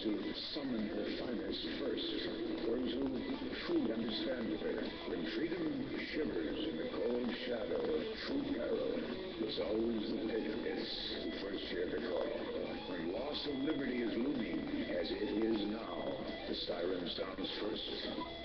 to summon her finest first. Those who truly understand her. When freedom shivers in the cold shadow of true peril, it's always the patriots who first hear the call. When loss of liberty is looming, as it is now, the siren sounds first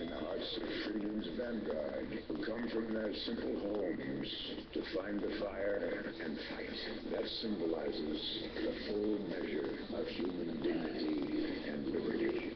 in the hearts of freedom's vanguard, who come from their simple homes to find the fire and fight. That symbolizes the full measure of human dignity and liberty.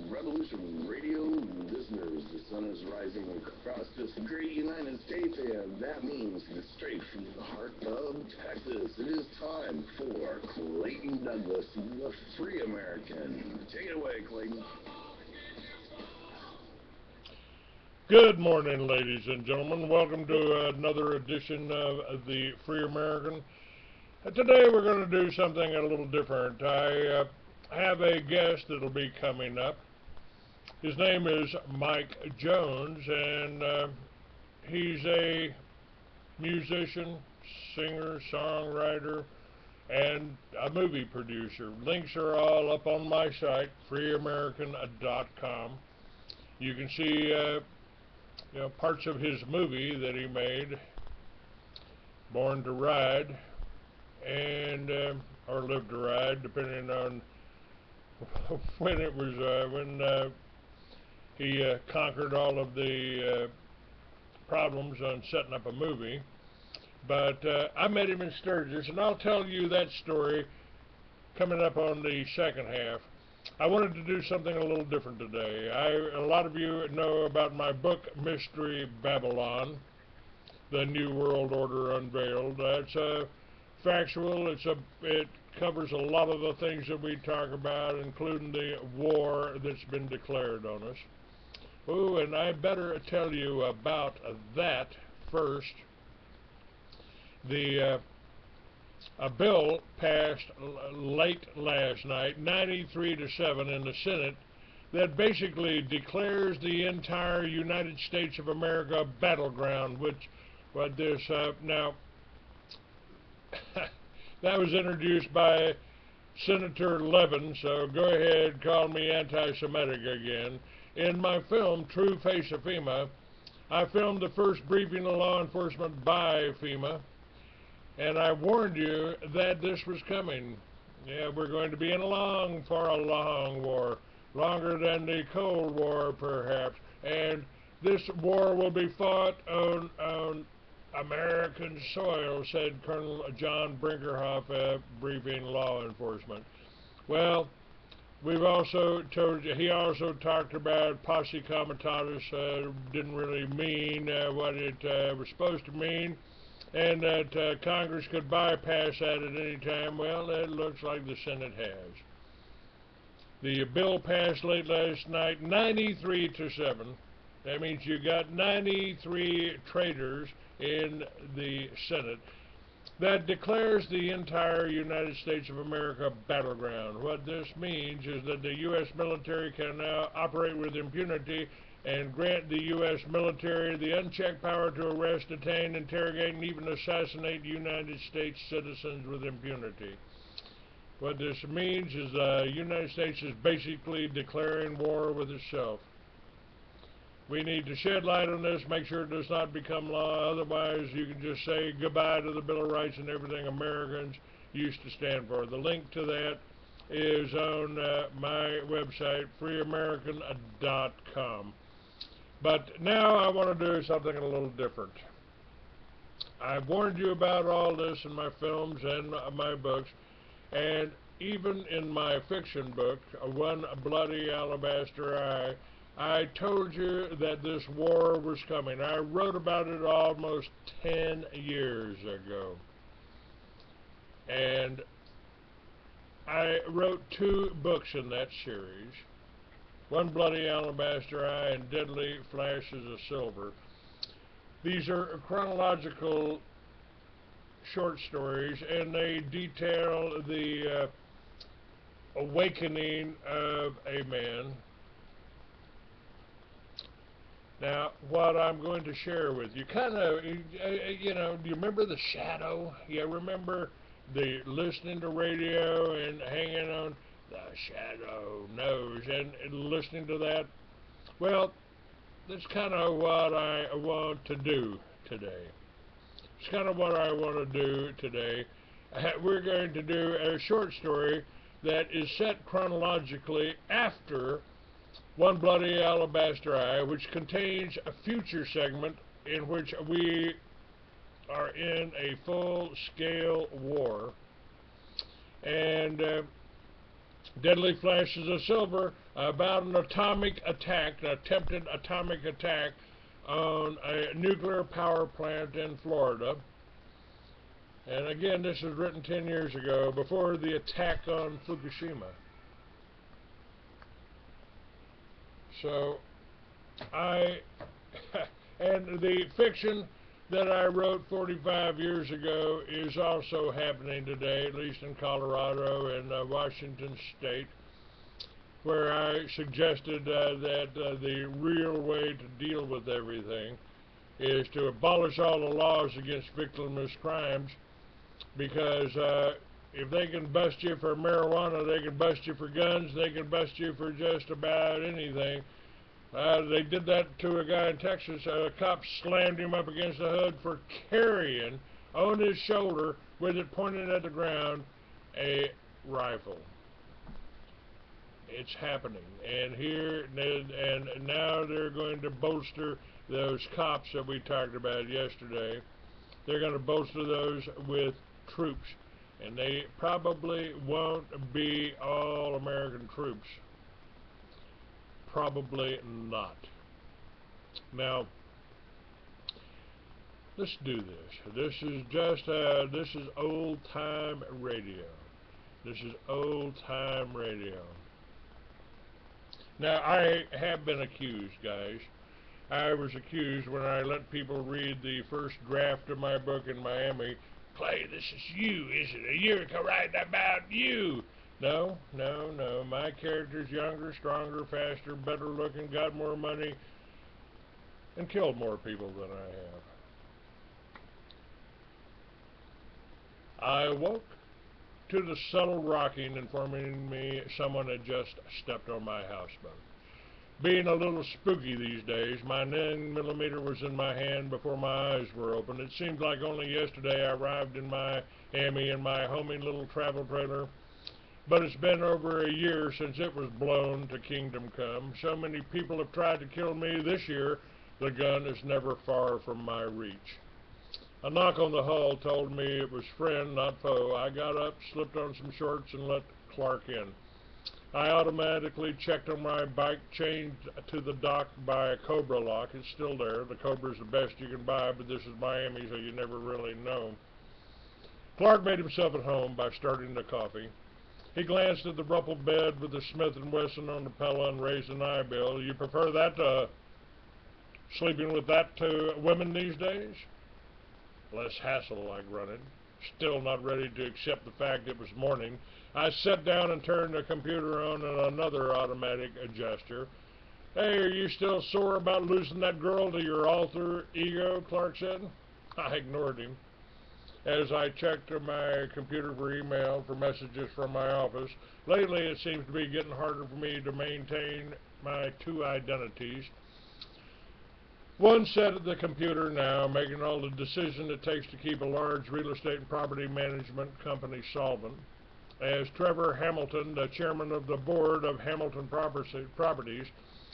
Revolution Radio listeners, the sun is rising across this great United States, and that means it's straight from the heart of Texas. It is time for Clayton Douglas, the Free American. Take it away, Clayton. Good morning, ladies and gentlemen. Welcome to another edition of the Free American. Today we're going to do something a little different. I have a guest that'll be coming up. His name is Mike Jones, and he's a musician, singer, songwriter, and a movie producer. Links are all up on my site, freeamerican.com. You can see parts of his movie that he made, Born to Ride, and or Live to Ride, depending on when it was when he conquered all of the problems on setting up a movie. But I met him in Sturgis, and I'll tell you that story coming up on the second half. I wanted to do something a little different today. A lot of you know about my book, Mystery Babylon, The New World Order Unveiled. It's factual. It covers a lot of the things that we talk about, including the war that's been declared on us. Oh, and I better tell you about that first. A bill passed late last night, 93-7 in the Senate, that basically declares the entire United States of America a battleground, now, that was introduced by Senator Levin, so go ahead, call me anti-Semitic again. In my film, True Face of FEMA, I filmed the first briefing of law enforcement by FEMA, and I warned you that this was coming. Yeah, we're going to be in for a long war, longer than the Cold War, perhaps, and this war will be fought on American soil, said Colonel John Brinkerhoff, briefing law enforcement. Well, we've also told you, he also talked about posse comitatus, didn't really mean what it was supposed to mean, and that Congress could bypass that at any time. Well, it looks like the Senate has. The bill passed late last night, 93-7. That means you got 93 traitors in the Senate that declares the entire United States of America battleground. What this means is that the U.S. military can now operate with impunity and grant the U.S. military the unchecked power to arrest, detain, interrogate, and even assassinate United States citizens with impunity. What this means is the United States is basically declaring war with itself. We need to shed light on this, make sure it does not become law. Otherwise, you can just say goodbye to the Bill of Rights and everything Americans used to stand for. The link to that is on my website, freeamerican.com. But now I want to do something a little different. I've warned you about all this in my films and my books, and even in my fiction book, One Bloody Alabaster Eye, I told you that this war was coming. I wrote about it almost 10 years ago. And I wrote 2 books in that series, One Bloody Alabaster Eye and Deadly Flashes of Silver. These are chronological short stories, and they detail the awakening of a man. Now, what I'm going to share with you, kind of, you know, do you remember The Shadow? You remember the listening to radio and hanging on The Shadow knows and listening to that? Well, that's kind of what I want to do today. It's kind of what I want to do today. We're going to do a short story that is set chronologically after One Bloody Alabaster Eye, which contains a future segment in which we are in a full-scale war, and Deadly Flashes of Silver about an atomic attack, an attempted atomic attack on a nuclear power plant in Florida. And again, this was written 10 years ago, before the attack on Fukushima. So, and the fiction that I wrote 45 years ago is also happening today, at least in Colorado and Washington State, where I suggested that the real way to deal with everything is to abolish all the laws against victimless crimes, because if they can bust you for marijuana, they can bust you for guns, they can bust you for just about anything. They did that to a guy in Texas. A cop slammed him up against the hood for carrying on his shoulder, with it pointed at the ground, a rifle. It's happening, and now they're going to bolster those cops that we talked about yesterday. They're going to bolster those with troops, and they probably won't be all American troops. Probably not. Now, let's do this. This is just this is old-time radio. This is old-time radio. Now, I have been accused, guys. I was accused when I let people read the first draft of my book in Miami. Clay, this is you, isn't it? You're writing about you. No, no, no. My character's younger, stronger, faster, better looking, got more money, and killed more people than I have. I awoke to the subtle rocking informing me someone had just stepped on my houseboat. Being a little spooky these days, my 9mm was in my hand before my eyes were open. It seemed like only yesterday I arrived in Miami in my homey little travel trailer. But it's been over a year since it was blown to kingdom come. So many people have tried to kill me this year, the gun is never far from my reach. A knock on the hall told me it was friend, not foe. I got up, slipped on some shorts, and let Clark in. I automatically checked on my bike, chained to the dock by a Cobra lock. It's still there. The Cobra's the best you can buy, but this is Miami, so you never really know. Clark made himself at home by starting the coffee. He glanced at the ruffled bed with the Smith & Wesson on the pillow and raised an eyebrow. You prefer that to sleeping with that to women these days? Less hassle, I grunted, still not ready to accept the fact it was morning. I sat down and turned the computer on and another automatic adjuster. Hey, are you still sore about losing that girl to your alter ego? Clark said. I ignored him. As I checked my computer for email, for messages from my office. Lately, it seems to be getting harder for me to maintain my 2 identities. One sat at the computer now, making all the decisions it takes to keep a large real estate and property management company solvent. As Trevor Hamilton, the chairman of the board of Hamilton Properties,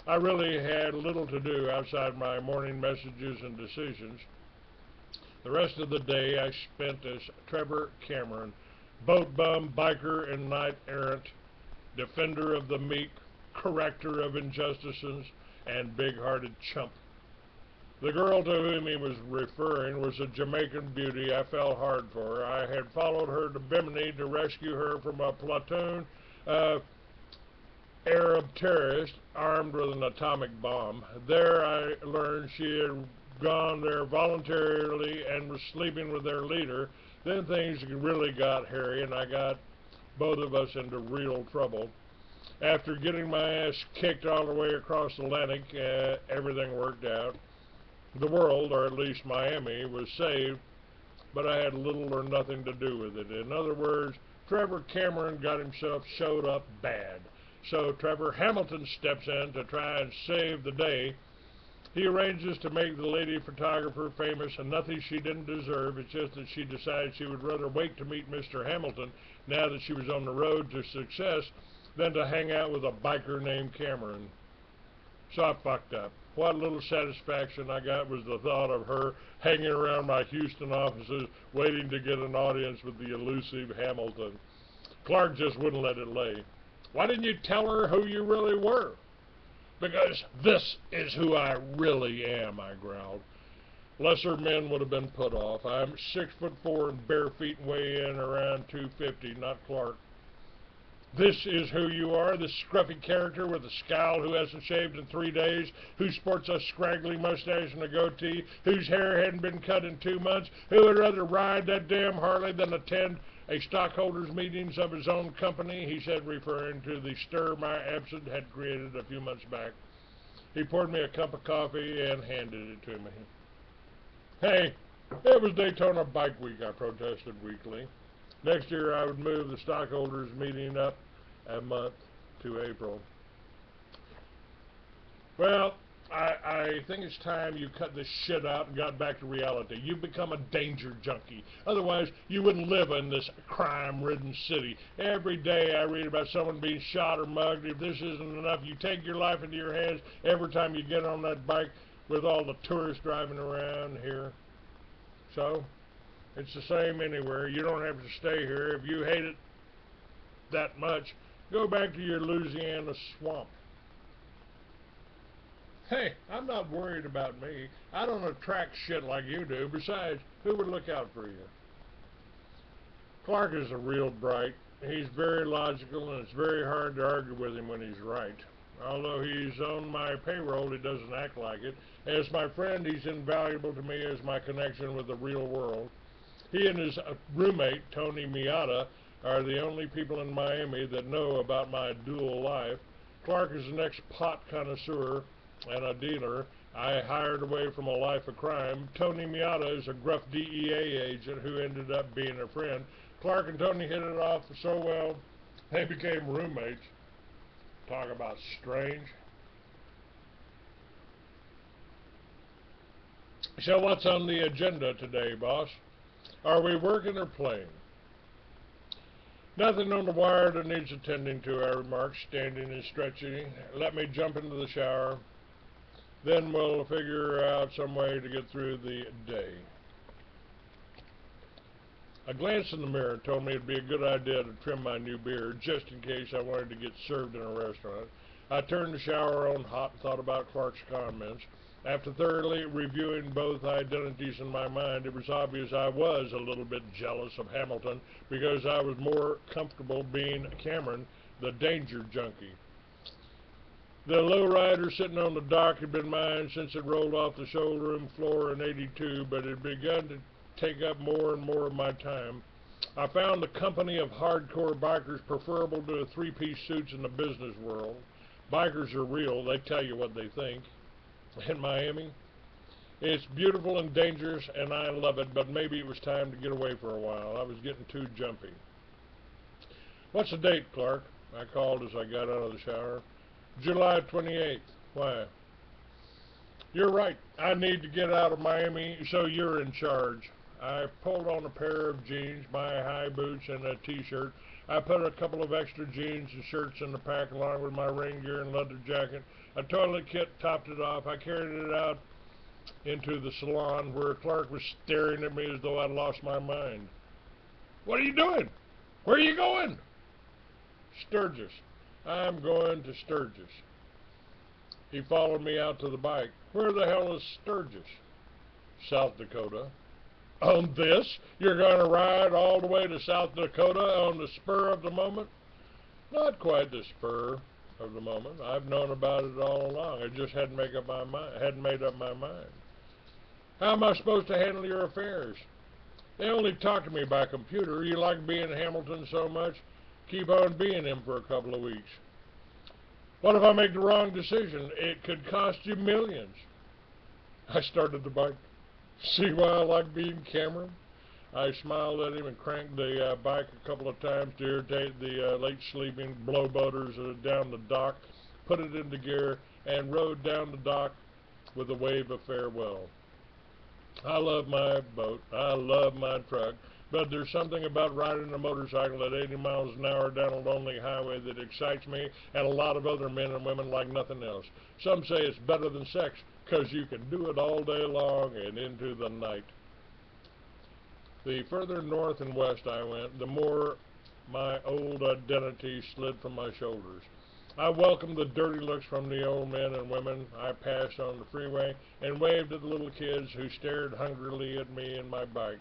I really had little to do outside my morning messages and decisions. The rest of the day I spent as Trevor Cameron, boat bum, biker, and knight errant, defender of the meek, corrector of injustices, and big-hearted chump. The girl to whom he was referring was a Jamaican beauty I fell hard for. I had followed her to Bimini to rescue her from a platoon of Arab terrorists armed with an atomic bomb. There I learned she had gone there voluntarily and was sleeping with their leader. Then things really got hairy, and I got both of us into real trouble. After getting my ass kicked all the way across the Atlantic, everything worked out. The world, or at least Miami, was saved, but I had little or nothing to do with it. In other words, Trevor Cameron got himself showed up bad. So Trevor Hamilton steps in to try and save the day. He arranges to make the lady photographer famous, and nothing she didn't deserve. It's just that she decided she would rather wait to meet Mr. Hamilton, now that she was on the road to success, than to hang out with a biker named Cameron. So I fucked up. What little satisfaction I got was the thought of her hanging around my Houston offices waiting to get an audience with the elusive Hamilton. Clark just wouldn't let it lay. Why didn't you tell her who you really were? Because this is who I really am, I growled. Lesser men would have been put off. I'm 6'4" and bare feet and weigh in around 250, not Clark. This is who you are, this scruffy character with a scowl who hasn't shaved in 3 days, who sports a scraggly mustache and a goatee, whose hair hadn't been cut in 2 months, who would rather ride that damn Harley than attend a stockholders' meetings of his own company, he said, referring to the stir my absence had created a few months back. He poured me a cup of coffee and handed it to me. Hey, it was Daytona Bike Week, I protested weakly. Next year I would move the stockholders meeting up a month to April. Well, I think it's time you cut this shit out and got back to reality. You've become a danger junkie. Otherwise, you wouldn't live in this crime-ridden city. Every day I read about someone being shot or mugged. If this isn't enough, you take your life into your hands every time you get on that bike with all the tourists driving around here. So, it's the same anywhere. You don't have to stay here. If you hate it that much, go back to your Louisiana swamp. Hey, I'm not worried about me. I don't attract shit like you do. Besides, who would look out for you? Clark is a real bright. He's very logical, and it's very hard to argue with him when he's right. Although he's on my payroll, he doesn't act like it. As my friend, he's invaluable to me as my connection with the real world. He and his roommate, Tony Miata, are the only people in Miami that know about my dual life. Clark is an ex-pot connoisseur and a dealer I hired away from a life of crime. Tony Miata is a gruff DEA agent who ended up being a friend. Clark and Tony hit it off so well, they became roommates. Talk about strange. So what's on the agenda today, boss? Are we working or playing? Nothing on the wire that needs attending to, I remarked, standing and stretching. Let me jump into the shower. Then we'll figure out some way to get through the day. A glance in the mirror told me it'd be a good idea to trim my new beard, just in case I wanted to get served in a restaurant. I turned the shower on hot and thought about Clark's comments. After thoroughly reviewing both identities in my mind, it was obvious I was a little bit jealous of Hamilton because I was more comfortable being Cameron, the danger junkie. The lowrider sitting on the dock had been mine since it rolled off the showroom floor in '82, but it had begun to take up more and more of my time. I found the company of hardcore bikers preferable to the three-piece suits in the business world. Bikers are real. They tell you what they think. In Miami, it's beautiful and dangerous, and I love it, but maybe it was time to get away for a while. I was getting too jumpy. What's the date, Clark? I called as I got out of the shower. July 28th. Why? You're right. I need to get out of Miami, so you're in charge. I pulled on a pair of jeans, my high boots, and a t-shirt. I put a couple of extra jeans and shirts in the pack along with my rain gear and leather jacket. A toilet kit topped it off. I carried it out into the salon where a clerk was staring at me as though I'd lost my mind. What are you doing? Where are you going? Sturgis. I'm going to Sturgis. He followed me out to the bike. Where the hell is Sturgis? South Dakota. On this? You're going to ride all the way to South Dakota on the spur of the moment? Not quite the spur of the moment. I've known about it all along. I just hadn't made up my mind. How am I supposed to handle your affairs? They only talk to me by computer. You like being Hamilton so much? Keep on being him for a couple of weeks. What if I make the wrong decision? It could cost you millions. I started the bike. See why I like being Cameron? I smiled at him and cranked the bike a couple of times to irritate the late sleeping blowboaters down the dock, put it into gear, and rode down the dock with a wave of farewell. I love my boat. I love my truck. But there's something about riding a motorcycle at 80 miles an hour down a lonely highway that excites me and a lot of other men and women like nothing else. Some say it's better than sex, 'cause you can do it all day long and into the night. The further north and west I went, the more my old identity slid from my shoulders. I welcomed the dirty looks from the old men and women I passed on the freeway and waved at the little kids who stared hungrily at me and my bike.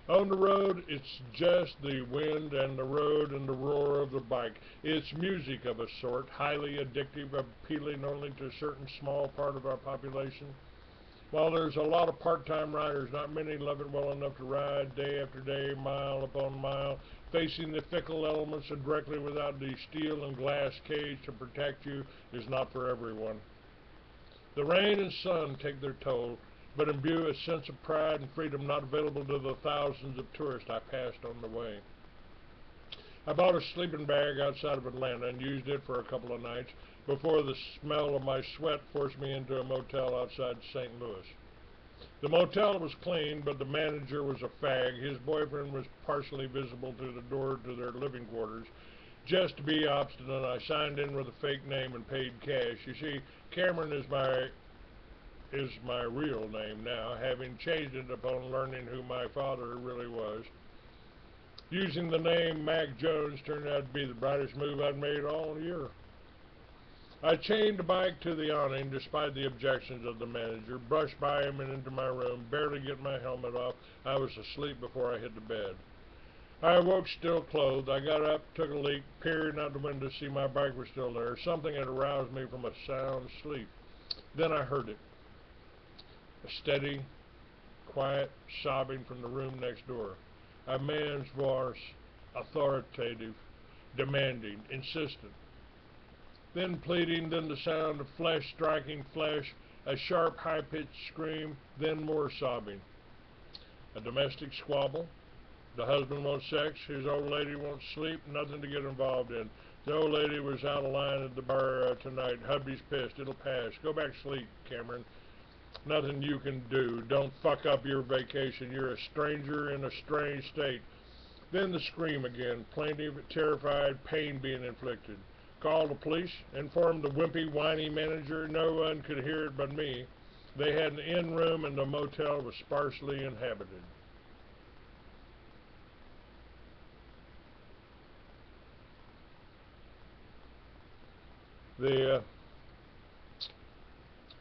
On the road, it's just the wind and the road and the roar of the bike. It's music of a sort, highly addictive, appealing only to a certain small part of our population. While there's a lot of part-time riders, not many love it well enough to ride day after day, mile upon mile, facing the fickle elements and directly without the steel and glass cage to protect you is not for everyone. The rain and sun take their toll, but imbue a sense of pride and freedom not available to the thousands of tourists I passed on the way. I bought a sleeping bag outside of Atlanta and used it for a couple of nights before the smell of my sweat forced me into a motel outside St. Louis. The motel was clean, but the manager was a fag. His boyfriend was partially visible through the door to their living quarters. Just to be obstinate, I signed in with a fake name and paid cash. You see, Cameron is my real name now, having changed it upon learning who my father really was. Using the name Mac Jones turned out to be the brightest move I'd made all year. I chained the bike to the awning despite the objections of the manager, brushed by him and into my room, barely getting my helmet off. I was asleep before I hit the bed. I awoke still clothed. I got up, took a leak, peering out the window to see my bike was still there. Something had aroused me from a sound sleep. Then I heard it. A steady, quiet sobbing from the room next door. A man's voice, authoritative, demanding, insistent. Then pleading, then the sound of flesh striking flesh, a sharp, high-pitched scream, then more sobbing. A domestic squabble. The husband wants sex, his old lady wants sleep, nothing to get involved in. The old lady was out of line at the bar tonight. Hubby's pissed. It'll pass. Go back to sleep, Cameron. Nothing you can do. Don't fuck up your vacation. You're a stranger in a strange state. Then the scream again, plaintive, terrified, pain being inflicted. Called the police, informed the wimpy, whiny manager. No one could hear it but me. They had an inn room and the motel was sparsely inhabited.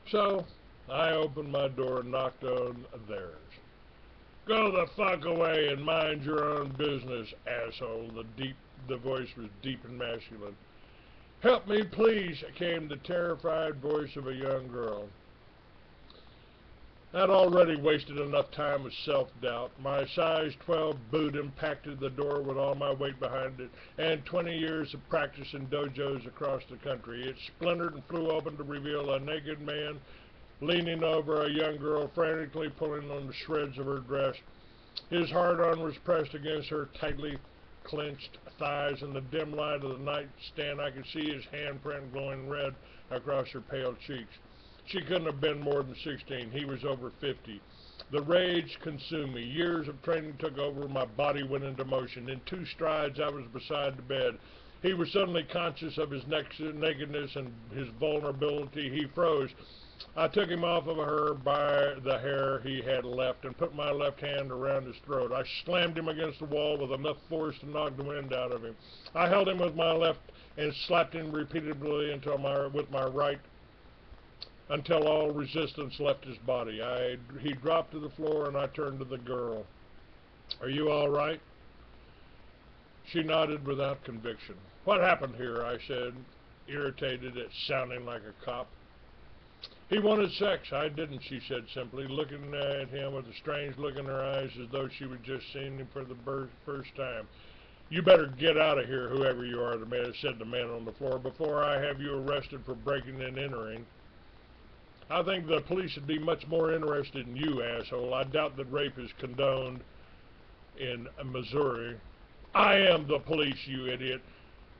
So I opened my door and knocked on theirs. Go the fuck away and mind your own business, asshole. The voice was deep and masculine. Help me, please, came the terrified voice of a young girl. I'd already wasted enough time with self-doubt. My size 12 boot impacted the door with all my weight behind it, and 20 years of practice in dojos across the country. It splintered and flew open to reveal a naked man leaning over a young girl, frantically pulling on the shreds of her dress. His hard-on was pressed against her tightly clenched thighs. In the dim light of the nightstand, I could see his handprint glowing red across her pale cheeks. She couldn't have been more than 16. He was over 50. The rage consumed me. Years of training took over. My body went into motion. In 2 strides, I was beside the bed. He was suddenly conscious of his nakedness and his vulnerability. He froze. I took him off of her by the hair he had left and put my left hand around his throat. I slammed him against the wall with enough force to knock the wind out of him. I held him with my left and slapped him repeatedly with my right until all resistance left his body. He dropped to the floor, and I turned to the girl. "Are you all right?" She nodded without conviction. "What happened here?" I said, irritated at sounding like a cop. "He wanted sex. I didn't," she said simply, looking at him with a strange look in her eyes as though she was just seeing him for the first time. "You better get out of here, whoever you are," said the man on the floor, "before I have you arrested for breaking and entering." "I think the police would be much more interested in you, asshole. I doubt that rape is condoned in Missouri." "I am the police, you idiot,"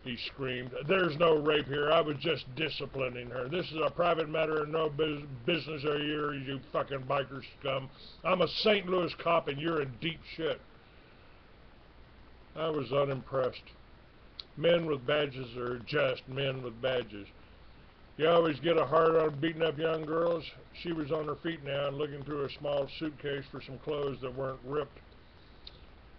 he screamed. "There's no rape here. I was just disciplining her. This is a private matter and no business of yours, you fucking biker scum. I'm a St. Louis cop and you're in deep shit." I was unimpressed. Men with badges are just men with badges. You always get a hard on beating up young girls. She was on her feet now and looking through a small suitcase for some clothes that weren't ripped.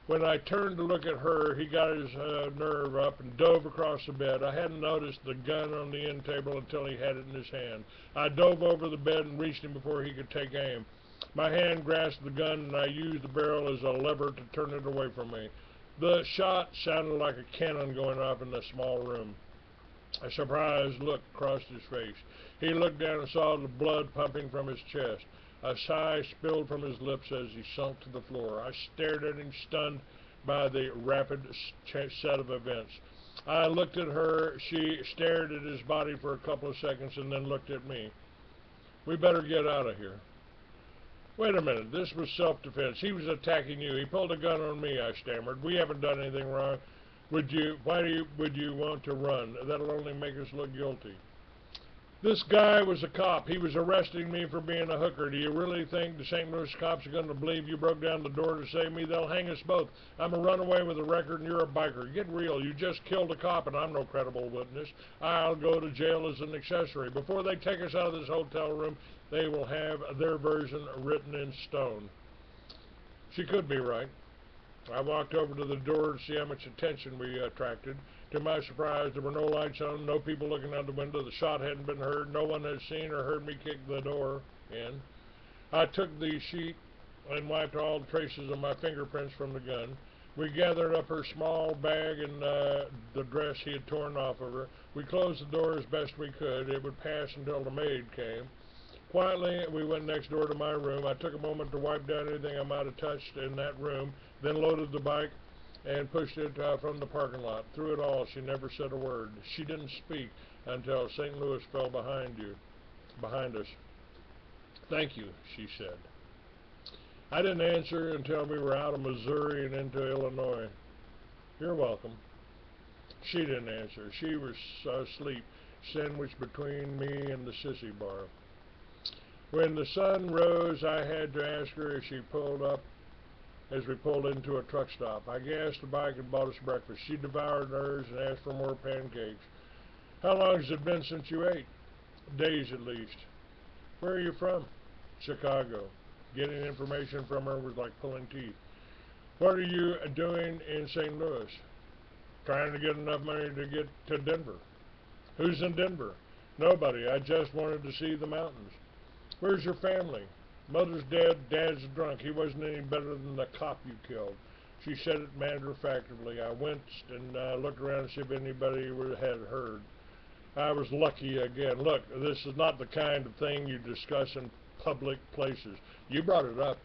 When I turned to look at her, he got his nerve up and dove across the bed. I hadn't noticed the gun on the end table until he had it in his hand. I dove over the bed and reached him before he could take aim. My hand grasped the gun, and I used the barrel as a lever to turn it away from me. The shot sounded like a cannon going off in the small room. A surprised look crossed his face. He looked down and saw the blood pumping from his chest. A sigh spilled from his lips as he sunk to the floor. I stared at him, stunned by the rapid set of events. I looked at her. She stared at his body for a couple of seconds and then looked at me. "We better get out of here." "Wait a minute. This was self-defense. He was attacking you. He pulled a gun on me," I stammered. "We haven't done anything wrong. Would you want to run? That'll only make us look guilty." "This guy was a cop. He was arresting me for being a hooker. Do you really think the St. Louis cops are going to believe you broke down the door to save me? They'll hang us both. I'm a runaway with a record and you're a biker. Get real. You just killed a cop and I'm no credible witness. I'll go to jail as an accessory. Before they take us out of this hotel room, they will have their version written in stone." She could be right. I walked over to the door to see how much attention we attracted. To my surprise, there were no lights on, no people looking out the window. The shot hadn't been heard. No one had seen or heard me kick the door in. I took the sheet and wiped all the traces of my fingerprints from the gun. We gathered up her small bag and the dress he had torn off of her. We closed the door as best we could. It would pass until the maid came. Quietly, we went next door to my room. I took a moment to wipe down anything I might have touched in that room, then loaded the bike and pushed it from the parking lot. Through it all, she never said a word. She didn't speak until St. Louis fell behind us. "Thank you," she said. I didn't answer until we were out of Missouri and into Illinois. "You're welcome." She didn't answer. She was asleep, sandwiched between me and the sissy bar. When the sun rose, I had to ask her as we pulled into a truck stop. I gassed the bike and bought us breakfast. She devoured hers and asked for more pancakes. "How long has it been since you ate?" "Days at least." "Where are you from?" "Chicago." Getting information from her was like pulling teeth. "What are you doing in St. Louis?" "Trying to get enough money to get to Denver." "Who's in Denver?" "Nobody. I just wanted to see the mountains." "Where's your family?" "Mother's dead, Dad's drunk. He wasn't any better than the cop you killed." She said it matter-of-factly. I winced and looked around to see if anybody had heard. I was lucky again. "Look, this is not the kind of thing you discuss in public places." "You brought it up."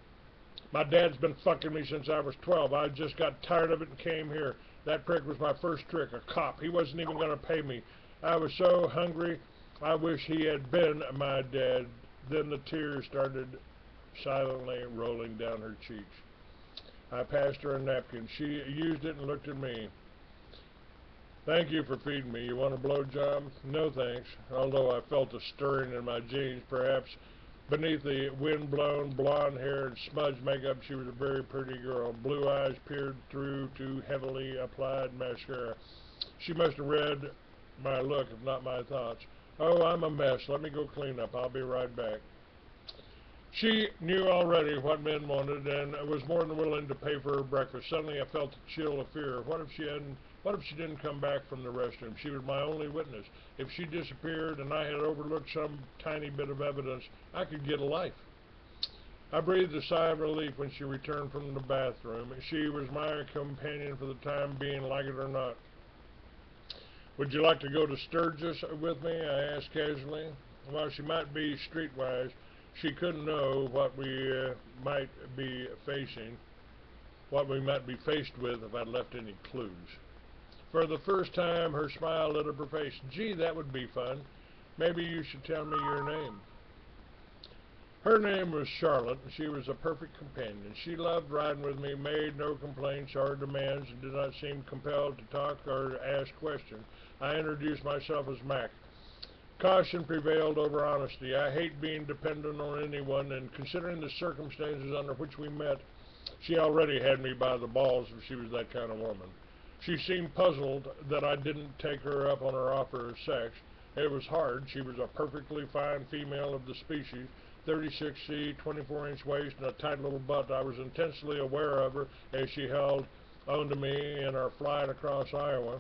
"My dad's been fucking me since I was 12. I just got tired of it and came here. That prick was my first trick, a cop. He wasn't even going to pay me. I was so hungry, I wish he had been my dad." Then the tears started silently rolling down her cheeks. I passed her a napkin. She used it and looked at me. Thank you for feeding me. You want a blowjob? No thanks, although I felt a stirring in my jeans. Perhaps beneath the wind-blown, blonde-haired, smudged makeup she was a very pretty girl. Blue eyes peered through to heavily applied mascara. She must have read my look, if not my thoughts. Oh, I'm a mess. Let me go clean up. I'll be right back. She knew already what men wanted and was more than willing to pay for her breakfast. Suddenly I felt a chill of fear. What if she didn't come back from the restroom? She was my only witness. If she disappeared and I had overlooked some tiny bit of evidence, I could get a life. I breathed a sigh of relief when she returned from the bathroom. She was my companion for the time being, like it or not. Would you like to go to Sturgis with me? I asked casually. While she might be streetwise, she couldn't know might be facing, what we might be faced with if I'd left any clues. For the first time, her smile lit up her face. Gee, that would be fun. Maybe you should tell me your name. Her name was Charlotte, and she was a perfect companion. She loved riding with me, made no complaints or demands, and did not seem compelled to talk or ask questions. I introduced myself as Mac. Caution prevailed over honesty. I hate being dependent on anyone, and considering the circumstances under which we met, she already had me by the balls if she was that kind of woman. She seemed puzzled that I didn't take her up on her offer of sex. It was hard. She was a perfectly fine female of the species, 36C, 24-inch waist, and a tight little butt. I was intensely aware of her as she held onto me in our flight across Iowa.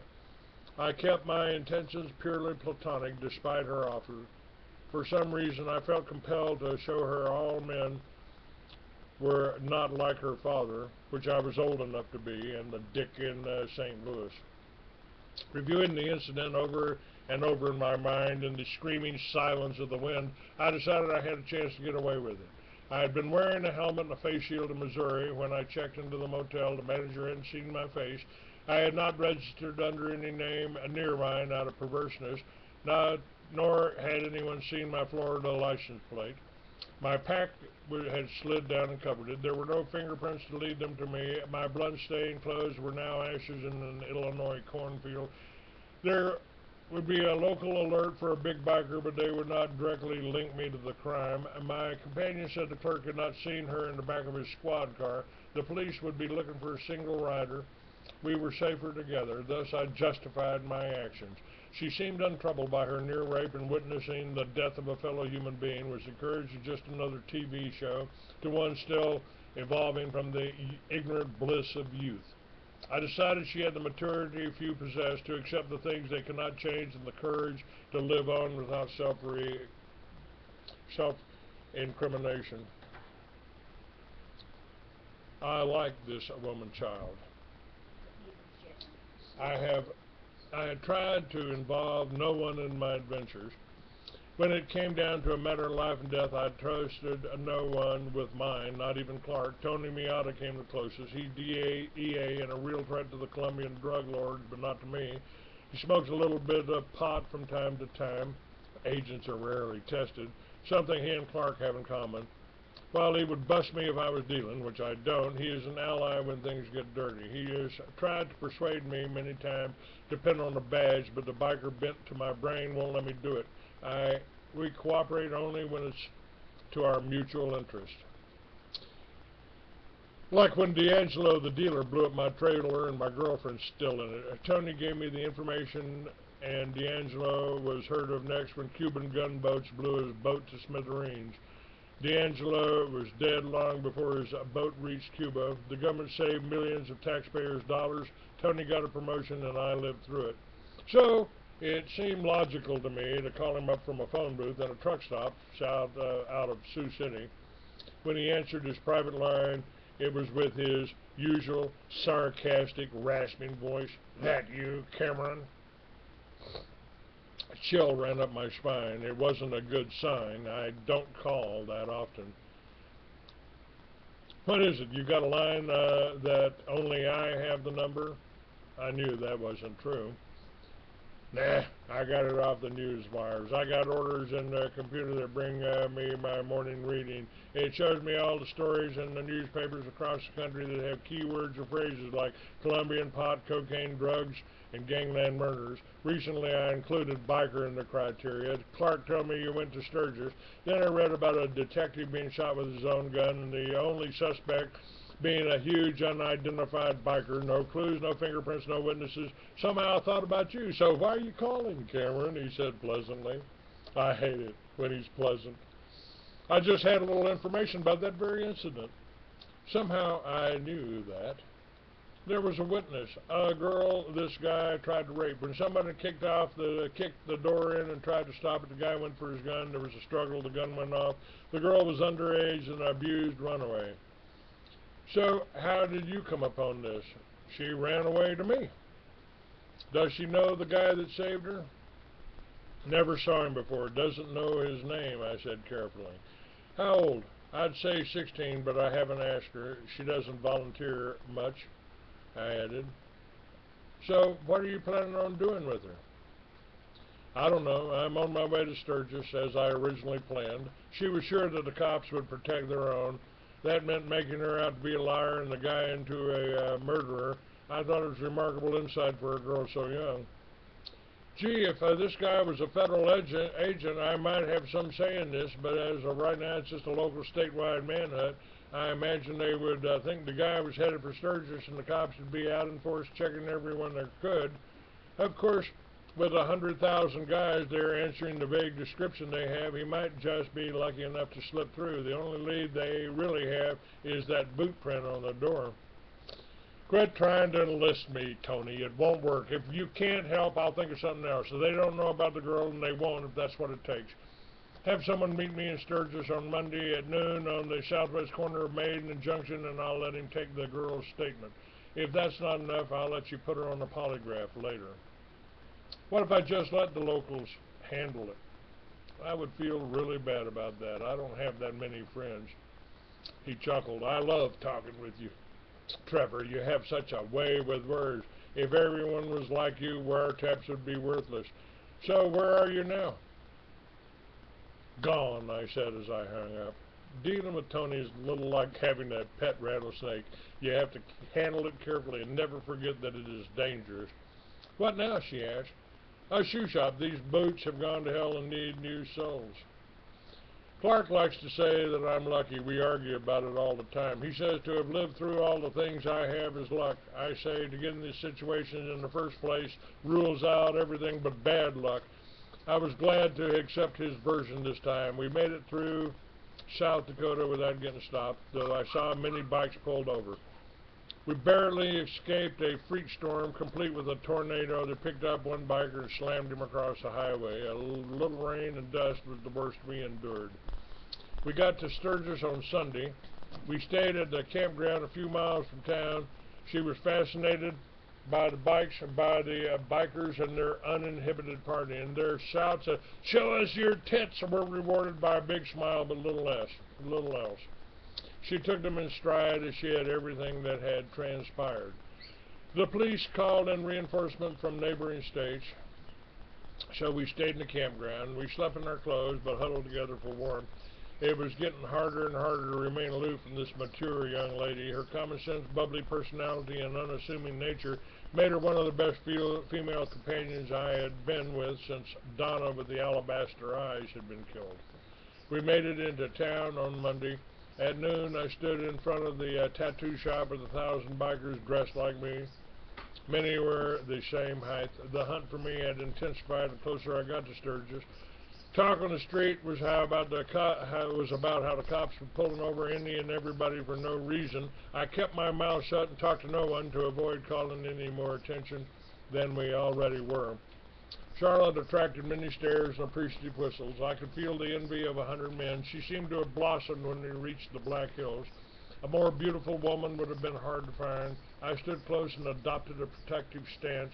I kept my intentions purely platonic despite her offer. For some reason, I felt compelled to show her all men were not like her father, which I was old enough to be, and the dick in St. Louis. Reviewing the incident over and over in my mind in the screaming silence of the wind, I decided I had a chance to get away with it. I had been wearing a helmet and a face shield in Missouri when I checked into the motel. The manager hadn't seen my face. I had not registered under any name near mine out of perverseness, nor had anyone seen my Florida license plate. My pack had slid down and covered it. There were no fingerprints to lead them to me. My blood-stained clothes were now ashes in an Illinois cornfield. There would be a local alert for a big biker, but they would not directly link me to the crime. My companion said the clerk had not seen her in the back of his squad car. The police would be looking for a single rider. We were safer together. Thus I justified my actions. She seemed untroubled by her near rape, and witnessing the death of a fellow human being was encouraged as just another TV show to one still evolving from the ignorant bliss of youth. I decided she had the maturity few possess to accept the things they cannot change and the courage to live on without self-incrimination. I like this woman child. I had tried to involve no one in my adventures. When it came down to a matter of life and death, I trusted no one with mine, not even Clark. Tony Miata came the closest. He's DEA and a real threat to the Colombian drug lords, but not to me. He smokes a little bit of pot from time to time. Agents are rarely tested, something he and Clark have in common. While he would bust me if I was dealing, which I don't, he is an ally when things get dirty. He has tried to persuade me many times to pin on a badge, but the biker bent to my brain won't let me do it. We cooperate only when it's to our mutual interest. Like when D'Angelo, the dealer, blew up my trailer and my girlfriend's still in it. Tony gave me the information, and D'Angelo was heard of next when Cuban gunboats blew his boat to smithereens. D'Angelo was dead long before his boat reached Cuba. The government saved millions of taxpayers' dollars. Tony got a promotion, and I lived through it. So it seemed logical to me to call him up from a phone booth at a truck stop out of Sioux City. When he answered his private line, it was with his usual sarcastic, rasping voice. "That you, Cameron?" A chill ran up my spine. It wasn't a good sign. I don't call that often. "What is it? You got a line that only I have the number?" I knew that wasn't true. Nah, I got it off the news wires. I got orders in the computer that bring me my morning reading. It shows me all the stories in the newspapers across the country that have keywords or phrases like Colombian pot, cocaine, drugs, and gangland murders. Recently, I included biker in the criteria. Clark told me you went to Sturgis. Then I read about a detective being shot with his own gun, and the only suspect being a huge unidentified biker. No clues, no fingerprints, no witnesses. Somehow I thought about you. So why are you calling, Cameron? He said pleasantly. I hate it when he's pleasant. I just had a little information about that very incident. Somehow I knew that. There was a witness, a girl this guy tried to rape. When somebody kicked the door in and tried to stop it, the guy went for his gun. There was a struggle. The gun went off. The girl was underage and abused runaway. So, how did you come upon this? She ran away to me. Does she know the guy that saved her? Never saw him before. Doesn't know his name, I said carefully. How old? I'd say 16, but I haven't asked her. She doesn't volunteer much, I added. So, what are you planning on doing with her? I don't know. I'm on my way to Sturgis, as I originally planned. She was sure that the cops would protect their own. That meant making her out to be a liar and the guy into a murderer. I thought it was remarkable insight for a girl so young. Gee, if this guy was a federal agent, I might have some say in this, but as of right now, it's just a local statewide manhunt. I imagine they would think the guy was headed for Sturgis and the cops would be out in force checking everyone they could. Of course, with 100,000 guys there answering the vague description they have, he might just be lucky enough to slip through. The only lead they really have is that boot print on the door. Quit trying to enlist me, Tony. It won't work. If you can't help, I'll think of something else. So they don't know about the girl, and they won't if that's what it takes. Have someone meet me in Sturgis on Monday at noon on the southwest corner of Maiden and Junction, and I'll let him take the girl's statement. If that's not enough, I'll let you put her on a polygraph later. What if I just let the locals handle it? I would feel really bad about that. I don't have that many friends. He chuckled. I love talking with you. Trevor, you have such a way with words. If everyone was like you, wiretaps would be worthless. So where are you now? Gone, I said as I hung up. Dealing with Tony is a little like having a pet rattlesnake. You have to handle it carefully and never forget that it is dangerous. What now? She asked. A shoe shop. These boots have gone to hell and need new soles. Clark likes to say that I'm lucky. We argue about it all the time. He says to have lived through all the things I have is luck. I say to get in these situations in the first place rules out everything but bad luck. I was glad to accept his version this time. We made it through South Dakota without getting stopped, though I saw many bikes pulled over. We barely escaped a freak storm complete with a tornado that picked up one biker and slammed him across the highway. A little rain and dust was the worst we endured. We got to Sturgis on Sunday. We stayed at the campground a few miles from town. She was fascinated by the bikes and by the bikers and their uninhibited partying. Their shouts of, "Show us your tits," were rewarded by a big smile, but little else. She took them in stride as she had everything that had transpired. The police called in reinforcement from neighboring states, so we stayed in the campground. We slept in our clothes, but huddled together for warmth. It was getting harder and harder to remain aloof from this mature young lady. Her common sense, bubbly personality, and unassuming nature made her one of the best female companions I had been with since Donna with the alabaster eyes had been killed. We made it into town on Monday. At noon, I stood in front of the tattoo shop with 1,000 bikers dressed like me. Many were the same height. The hunt for me had intensified the closer I got to Sturgis. Talk on the street was about how the cops were pulling over any and everybody for no reason. I kept my mouth shut and talked to no one to avoid calling any more attention than we already were. Charlotte attracted many stares and appreciative whistles. I could feel the envy of 100 men. She seemed to have blossomed when we reached the Black Hills. A more beautiful woman would have been hard to find. I stood close and adopted a protective stance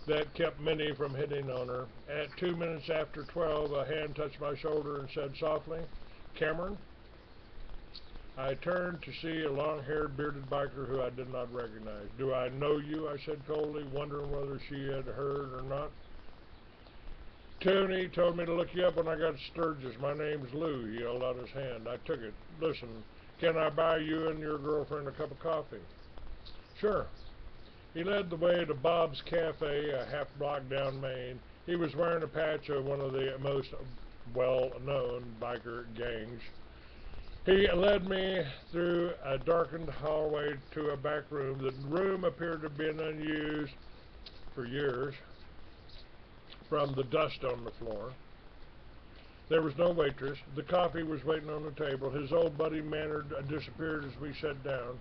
that kept many from hitting on her. At 2 minutes after 12, a hand touched my shoulder and said softly, "Cameron?" I turned to see a long-haired, bearded biker who I did not recognize. "Do I know you?" I said coldly, wondering whether she had heard or not. Tony told me to look you up when I got to Sturgis. My name's Lou. He held out his hand. I took it. Listen, can I buy you and your girlfriend a cup of coffee? Sure. He led the way to Bob's Cafe, a half block down Main. He was wearing a patch of one of the most well-known biker gangs. He led me through a darkened hallway to a back room. The room appeared to have been unused for years from the dust on the floor. There was no waitress. The coffee was waiting on the table. His old buddy Maynard disappeared as we sat down.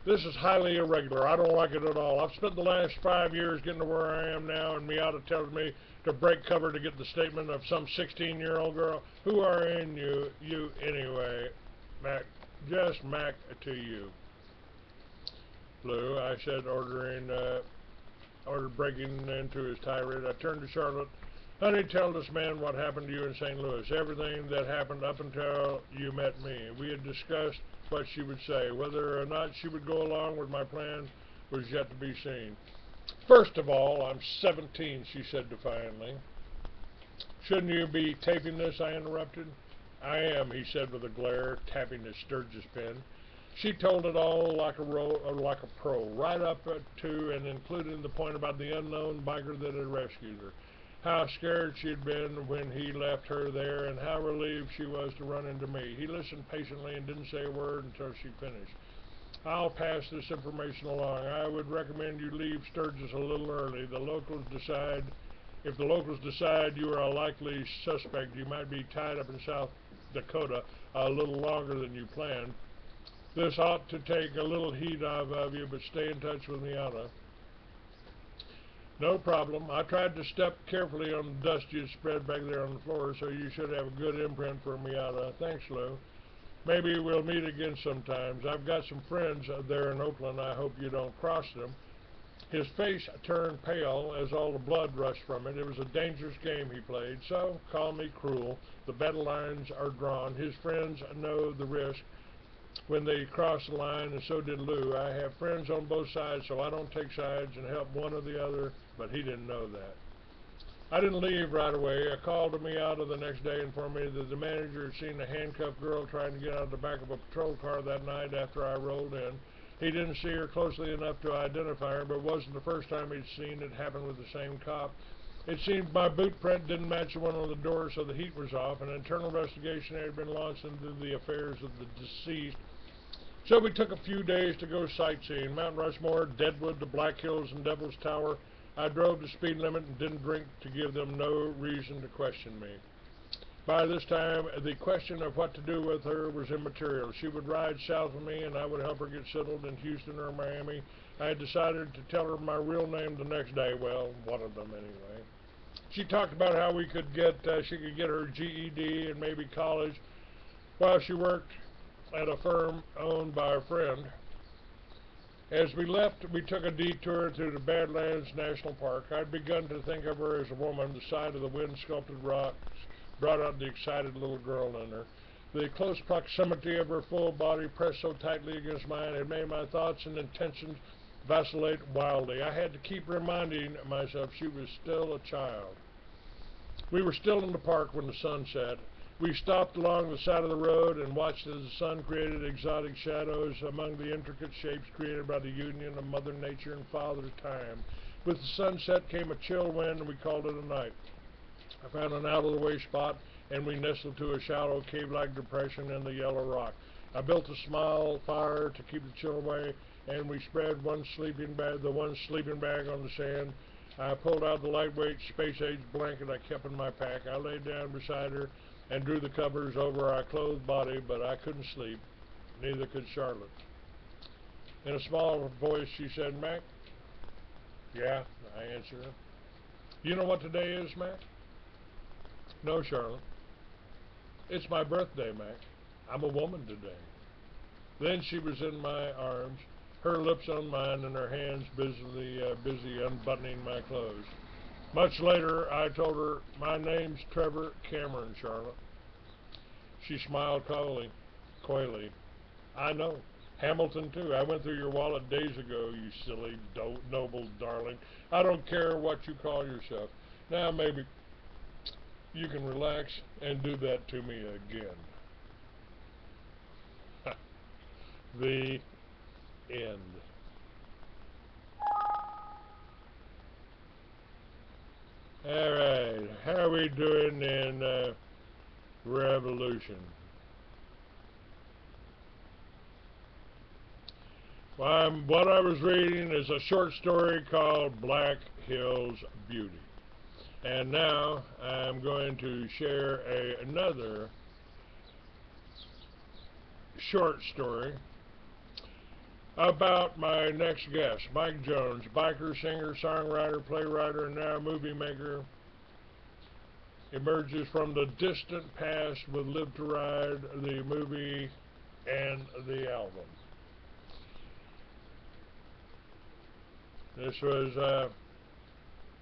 This is highly irregular. I don't like it at all. I've spent the last 5 years getting to where I am now, and Miata tells me to break cover to get the statement of some 16-year-old girl. Who are in you anyway, Mac? Just Mac to you. Lou, I said, breaking into his tirade. I turned to Charlotte. Honey, tell this man what happened to you in St. Louis. Everything that happened up until you met me. We had discussed what she would say. Whether or not she would go along with my plan was yet to be seen. First of all, I'm 17, she said defiantly. Shouldn't you be taping this? I interrupted. I am, he said with a glare, tapping his Sturgis pen. She told it all like a pro, right up to and including the point about the unknown biker that had rescued her. How scared she'd been when he left her there, and how relieved she was to run into me. He listened patiently and didn't say a word until she finished. I'll pass this information along. I would recommend you leave Sturgis a little early. If the locals decide you are a likely suspect, you might be tied up in South Dakota a little longer than you planned. This ought to take a little heat off of you, but stay in touch with Miata. No problem. I tried to step carefully on the dust you spread back there on the floor, so you should have a good imprint for Miata. Thanks, Lou. Maybe we'll meet again sometimes. I've got some friends there in Oakland. I hope you don't cross them. His face turned pale as all the blood rushed from it. It was a dangerous game he played, so call me cruel. The battle lines are drawn. His friends know the risk when they cross the line, and so did Lou. I have friends on both sides, so I don't take sides and help one or the other, but he didn't know that. I didn't leave right away. A call to me out of the next day informed me that the manager had seen a handcuffed girl trying to get out of the back of a patrol car that night after I rolled in. He didn't see her closely enough to identify her, but it wasn't the first time he'd seen it happen with the same cop. It seemed my boot print didn't match the one on the door, so the heat was off. An internal investigation had been launched into the affairs of the deceased. So we took a few days to go sightseeing. Mount Rushmore, Deadwood, the Black Hills, and Devil's Tower. I drove the speed limit and didn't drink to give them no reason to question me. By this time, the question of what to do with her was immaterial. She would ride south with me, and I would help her get settled in Houston or Miami. I had decided to tell her my real name the next day. Well, one of them anyway. She talked about how she could get her GED and maybe college while she worked at a firm owned by a friend. As we left, we took a detour to the Badlands National Park. I'd begun to think of her as a woman. The sight of the wind-sculpted rocks brought out the excited little girl in her. The close proximity of her full body pressed so tightly against mine had made my thoughts and intentions vacillate wildly. I had to keep reminding myself she was still a child. We were still in the park when the sun set. We stopped along the side of the road and watched as the sun created exotic shadows among the intricate shapes created by the union of Mother Nature and Father Time. With the sunset came a chill wind, and we called it a night. I found an out-of-the-way spot, and we nestled to a shallow cave-like depression in the yellow rock. I built a small fire to keep the chill away, and we spread the one sleeping bag on the sand. I pulled out the lightweight space-age blanket I kept in my pack. I laid down beside her and drew the covers over our clothed body, but I couldn't sleep. Neither could Charlotte. In a small voice, she said, Mac? Yeah, I answered her. You know what today is, Mac? No, Charlotte. It's my birthday, Mac. I'm a woman today. Then she was in my arms, her lips on mine and her hands busy unbuttoning my clothes. Much later, I told her, my name's Trevor Cameron, Charlotte. She smiled coyly. I know. Hamilton, too. I went through your wallet days ago, you silly, noble darling. I don't care what you call yourself. Now, maybe you can relax and do that to me again. The end. Alright, how are we doing in Revolution? What I was reading is a short story called Black Hills Beauty. And now I'm going to share another short story about my next guest, Mike Jones, biker, singer, songwriter, playwright, and now movie maker. Emerges from the distant past with Live to Ride, the movie, and the album. This was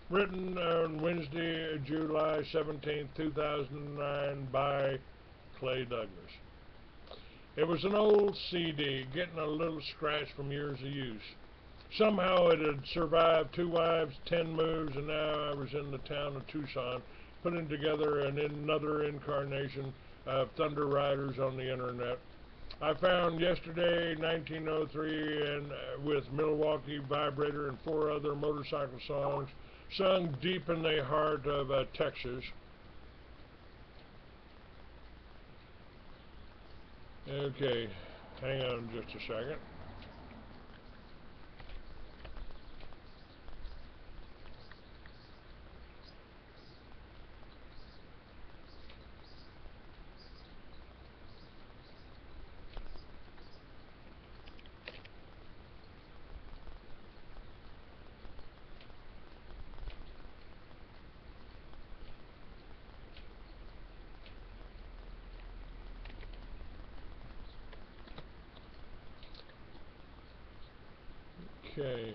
written on Wednesday, July 17, 2009 by Clay Douglas. It was an old CD, getting a little scratch from years of use. Somehow it had survived 2 wives, 10 moves, and now I was in the town of Tucson, putting together another incarnation of Thunder Riders on the internet. I found yesterday, 1903, and with Milwaukee Vibrator and 4 other motorcycle songs, sung deep in the heart of Texas. Okay, hang on just a second. Okay.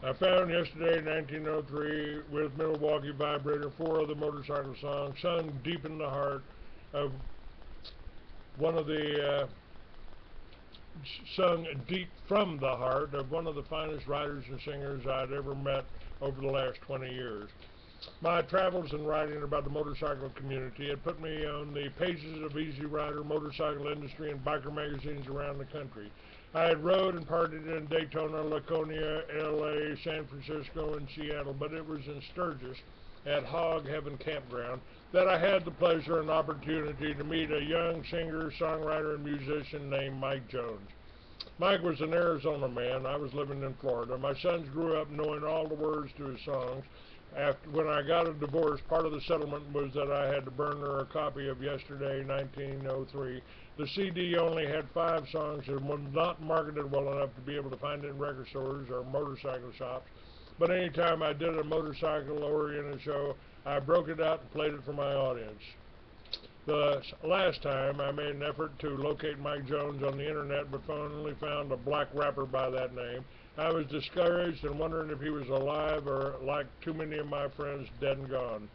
I found yesterday, 1903, with Milwaukee Vibrator, 4 other motorcycle songs, sung deep in the heart of one of the, sung deep from the heart of one of the finest writers and singers I'd ever met over the last 20 years. My travels and writing about the motorcycle community had put me on the pages of Easy Rider, motorcycle industry, and biker magazines around the country. I had rode and partied in Daytona, Laconia, LA, San Francisco, and Seattle, but it was in Sturgis at Hog Heaven Campground that I had the pleasure and opportunity to meet a young singer, songwriter, and musician named Mike Jones. Mike was an Arizona man. I was living in Florida. My sons grew up knowing all the words to his songs. When I got a divorce, part of the settlement was that I had to burn her a copy of Yesterday, 1903. The CD only had 5 songs and was not marketed well enough to be able to find it in record stores or motorcycle shops. But anytime I did a motorcycle-oriented show, I broke it out and played it for my audience. The last time, I made an effort to locate Mike Jones on the internet, but only found a black rapper by that name. I was discouraged and wondering if he was alive or, like too many of my friends, dead and gone.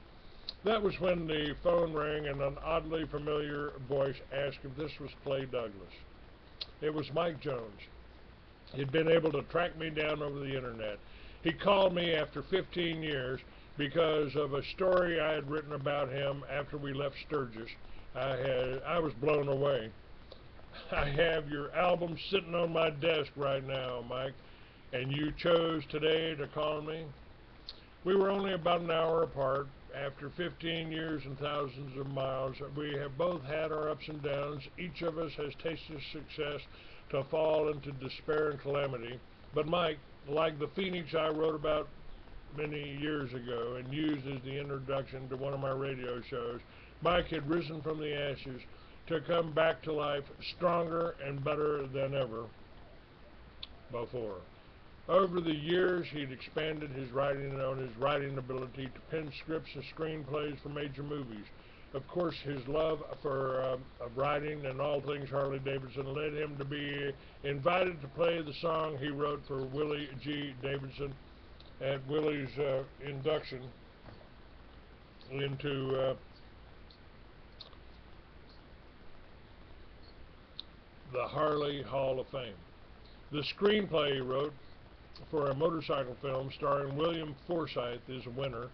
That was when the phone rang and an oddly familiar voice asked if this was Clay Douglas. It was Mike Jones. He'd been able to track me down over the internet. He called me after 15 years because of a story I had written about him after we left Sturgis. I was blown away. I have your album sitting on my desk right now, Mike, and you chose today to call me. We were only about an hour apart. After 15 years and thousands of miles, we have both had our ups and downs. Each of us has tasted success to fall into despair and calamity. But Mike, like the phoenix I wrote about many years ago and used as the introduction to one of my radio shows, Mike had risen from the ashes to come back to life stronger and better than ever before. Over the years, he'd expanded his writing on his writing ability to pen scripts and screenplays for major movies. Of course, his love for writing and all things Harley Davidson led him to be invited to play the song he wrote for Willie G. Davidson at Willie's induction into the Harley Hall of Fame. The screenplay he wrote for a motorcycle film starring William Forsythe is a winner.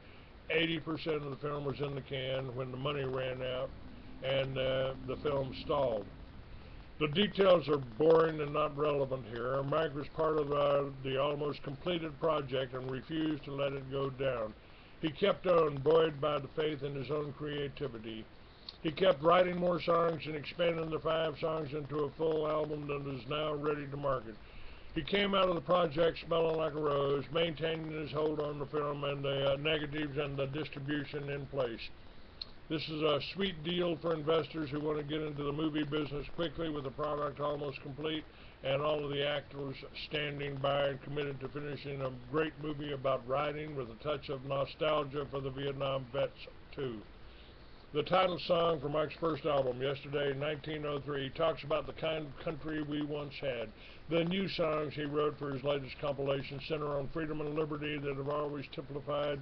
80% of the film was in the can when the money ran out and the film stalled. The details are boring and not relevant here. Mike was part of the almost completed project and refused to let it go down. He kept on, buoyed by the faith in his own creativity. He kept writing more songs and expanding the 5 songs into a full album that is now ready to market. He came out of the project smelling like a rose, maintaining his hold on the film and the negatives and the distribution in place. This is a sweet deal for investors who want to get into the movie business quickly with the product almost complete and all of the actors standing by and committed to finishing a great movie about riding with a touch of nostalgia for the Vietnam vets too. The title song for Mike's first album, Yesterday, 1903, talks about the kind of country we once had. The new songs he wrote for his latest compilation center on freedom and liberty that have always typified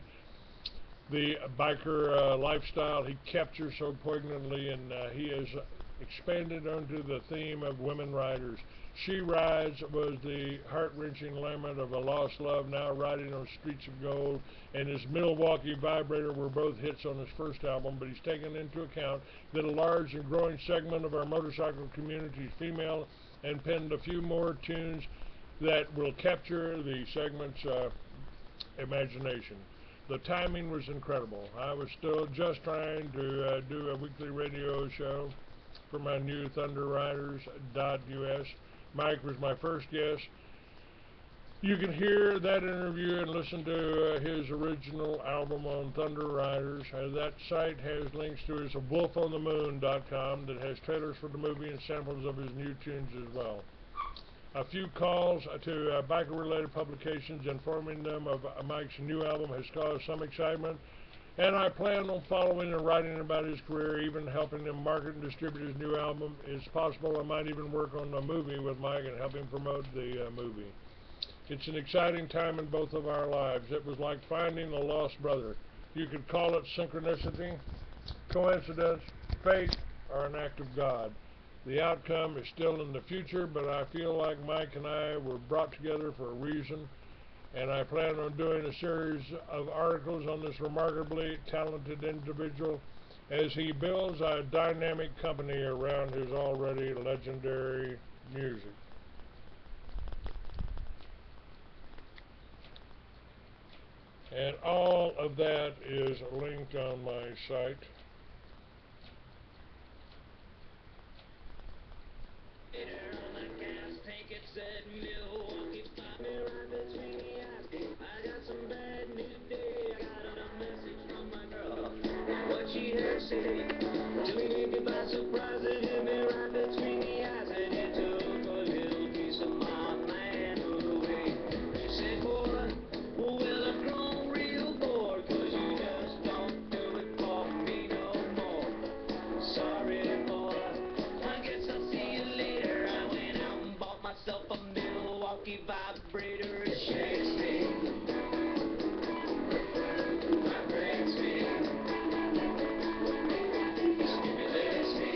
the biker lifestyle he captures so poignantly, and he has expanded onto the theme of women riders. She Rides was the heart-wrenching lament of a lost love now riding on streets of gold, and his Milwaukee Vibrator were both hits on his first album, but he's taken into account that a large and growing segment of our motorcycle community is female and penned a few more tunes that will capture the segment's imagination. The timing was incredible. I was still just trying to do a weekly radio show for my new ThunderRiders.us. Mike was my first guest. You can hear that interview and listen to his original album on Thunder Riders. That site has links to his wolfonthemoon.com that has trailers for the movie and samples of his new tunes as well. A few calls to biker-related publications informing them of Mike's new album has caused some excitement, and I plan on following and writing about his career, even helping him market and distribute his new album. It's possible I might even work on a movie with Mike and help him promote the movie. It's an exciting time in both of our lives. It was like finding a lost brother. You could call it synchronicity, coincidence, fate, or an act of God. The outcome is still in the future, but I feel like Mike and I were brought together for a reason, and I plan on doing a series of articles on this remarkably talented individual as he builds a dynamic company around his already legendary music. And all of that is linked on my site. She had said, doing me by surprise, it hit me right between the eyes, and it took a little piece of my manhood away. She said, boy, well, I've grown real bored, 'cause you just don't do it for me no more. Sorry, boy, I guess I'll see you later. I went out and bought myself a Milwaukee Vibrator. It shakes me, vibrates me, stimulates me.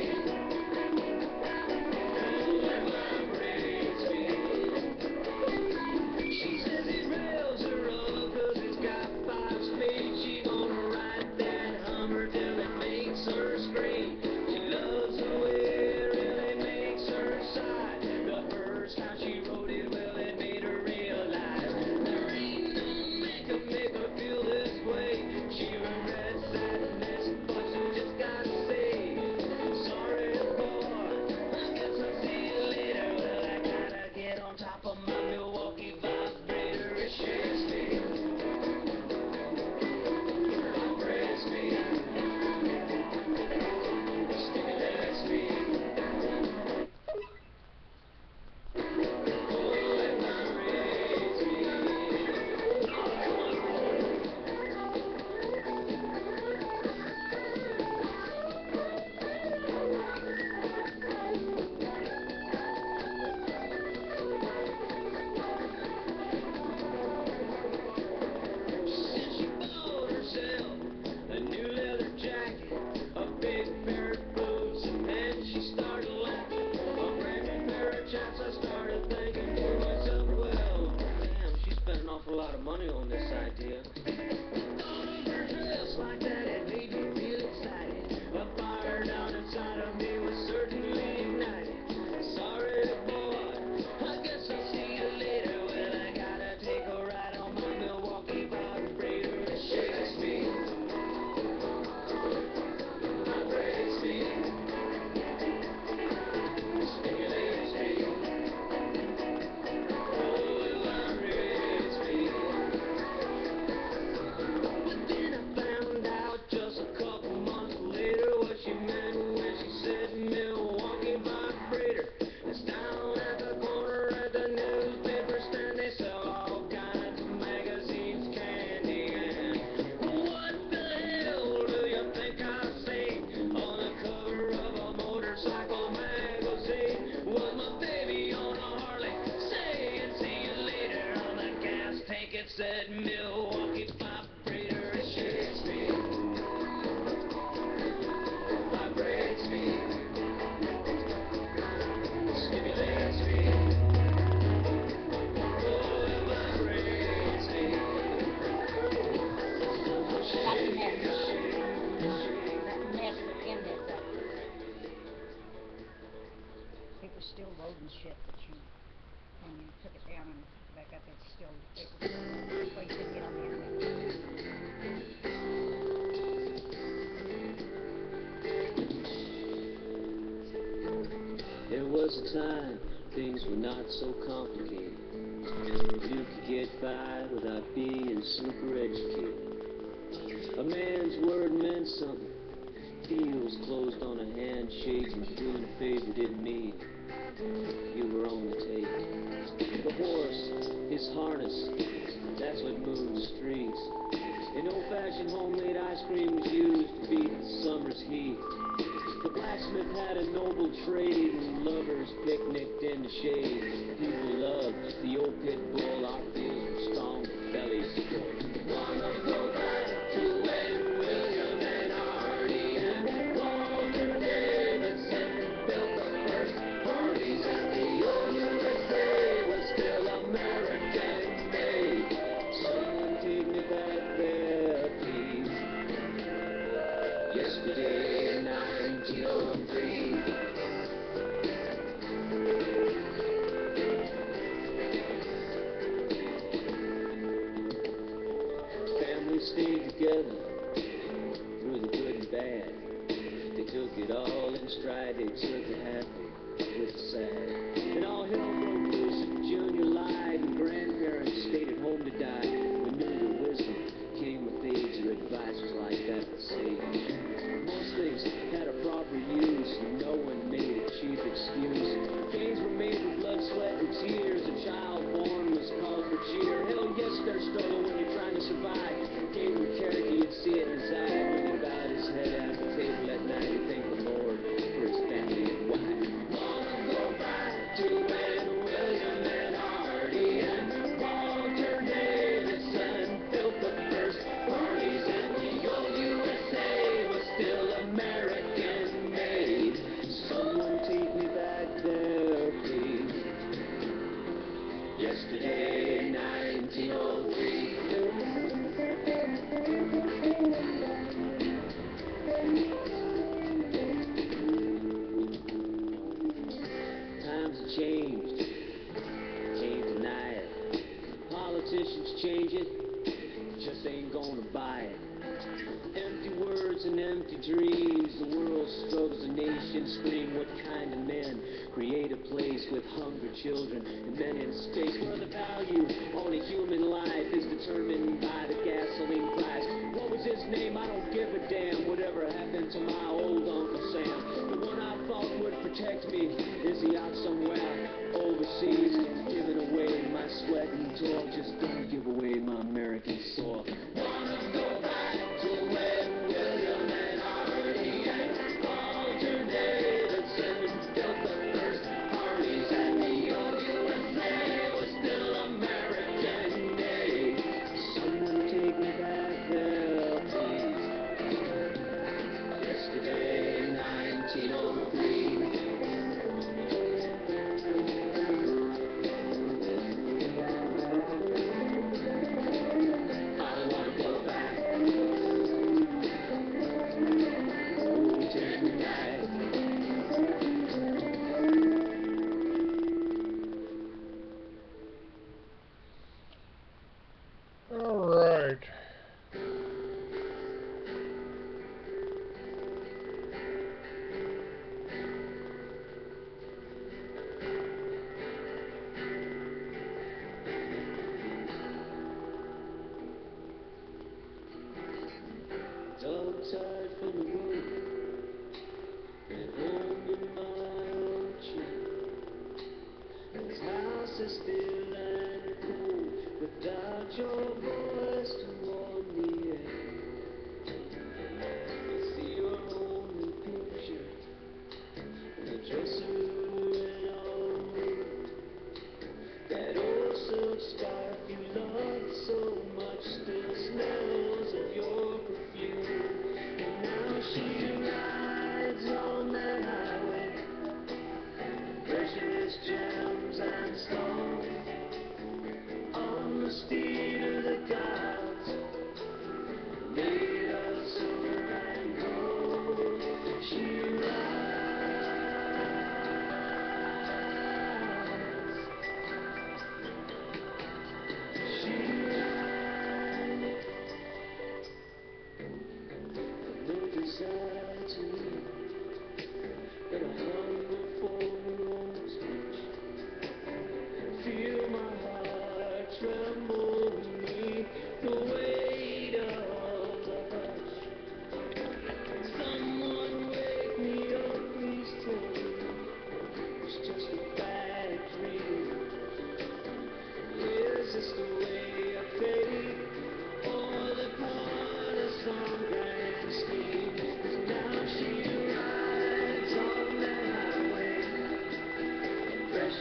took it down and back up. It's still, it was placed again on the internet. There was a time things were not so complicated. You could get by without being super educated. A man's word meant something. Deals closed on a handshake, and doing a favor didn't mean you were on the take. The horse, his harness, that's what moved the streets. And old-fashioned homemade ice cream was used to beat the summer's heat. The blacksmith had a noble trade, and lovers picnicked in the shade. People loved the old pit bull, our fields were strong, bellies full. Wanna go back to when William and Hardy and Walter Davidson built the first parties, and the old USA was still American made. Someone take me back there, please. Yesterday in 1903. Families stayed together through the good and bad. They took it all in stride. They took the happy with the sad. And all hell broke loose and Junior lied, and grandparents stayed at home to die. We knew the wisdom came with age, or advisors like that would say. Most things had a proper use, and no one made a cheap excuse. Games were made with blood, sweat, and tears. A child born was called for cheer. Hell yes, there's struggle when you're trying to survive. Gave him character, you'd see it in his eye. When he bowed his head at the table at night, he'd thank the Lord for his family and wife. Wanna go back to when William and Hardy and Walter Davidson built the first parties, and the old USA was still American made. Someone take me back there, please. Yesterday in 1903. Times have changed. Can't deny it. Politicians change it. Just ain't gonna buy it. Empty words and empty dreams. The world struggles, a nation scream. What kind of men create a place with hungry children and men in space? Well, the value on a human life is determined by the gasoline price. What was his name? I don't give a damn. Whatever happened to my old Uncle Sam? The one I thought would protect me, is he out somewhere overseas, giving away my sweat and toil? Just don't give away my American soil. Wanna go back to when William and Hardy and Walter Davidson built the first parties, and the old USA was still American made. Someone take me back there, please. Yesterday in 1903.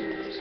City.